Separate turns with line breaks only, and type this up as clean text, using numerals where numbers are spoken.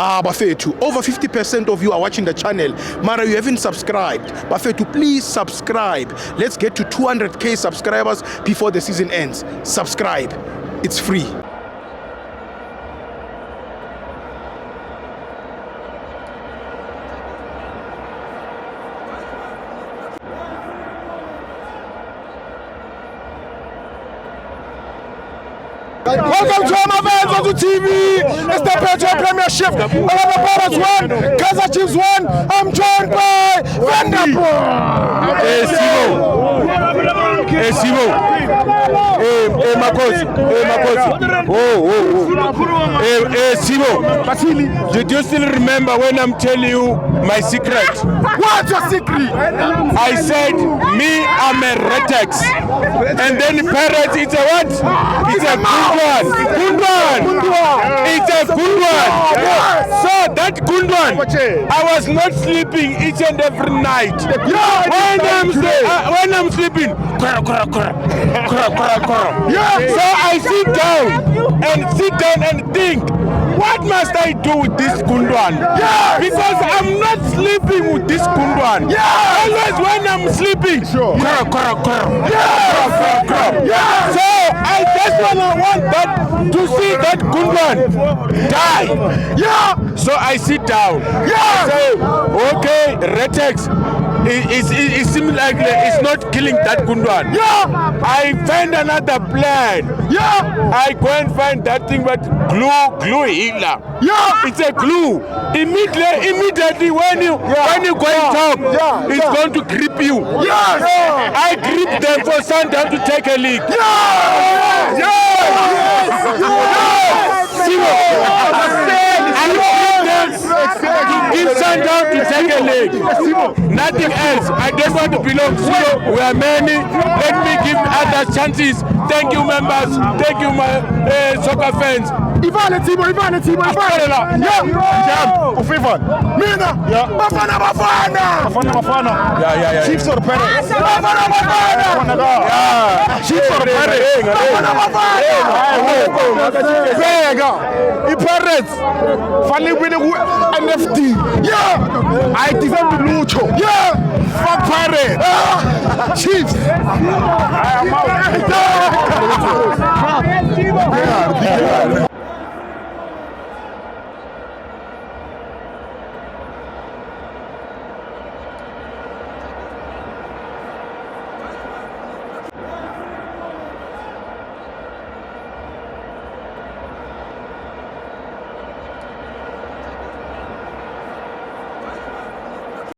Bafethu, over 50% of you are watching the channel. Mara, you haven't subscribed. Bafethu, please subscribe. Let's get to 200k subscribers before the season ends. Subscribe. It's free.
Welcome to Amavans on the TV. It's the Petro Premiership. Another Pirates won. Kaizer Chiefs won. I'm joined by Vanderpool.
Hey Simo. Hey Makosi. Hey Simo. Did you still remember when I'm telling you my secret?
What's your secret?
I said me, I'm a Retex. And then Pirates, it's a what? It's a good one. It's a good one. So that good one, I was not sleeping each and every night. When I'm sleeping, so I sit down and think, what must I do with this Kundwan? Because I'm not sleeping with this Kundwan. Always when I'm sleeping, so I just want that to see that Kundwan die. So I sit down. Say, okay, Retex. It seems like it's not killing that Kundwan. I find another plan. I go and find that thing, but glue healer. It's a glue. Immediately when you go and talk, it's going to grip you. I grip them for Sundown to take a leak. Give Sundown to take a leg. Nothing else. I don't want to belong to. We are many. Let me give others chances. Thank you, members. Thank you, my soccer fans.
Ivan. Mina. Bafana.
Yeah.
Chiefs or Pirates? Bafana. Chiefs or Pirates? Bafana. Pirates. Finally winning NFT. I deserve the Lucho. Fuck Pirates. Chiefs. I am out.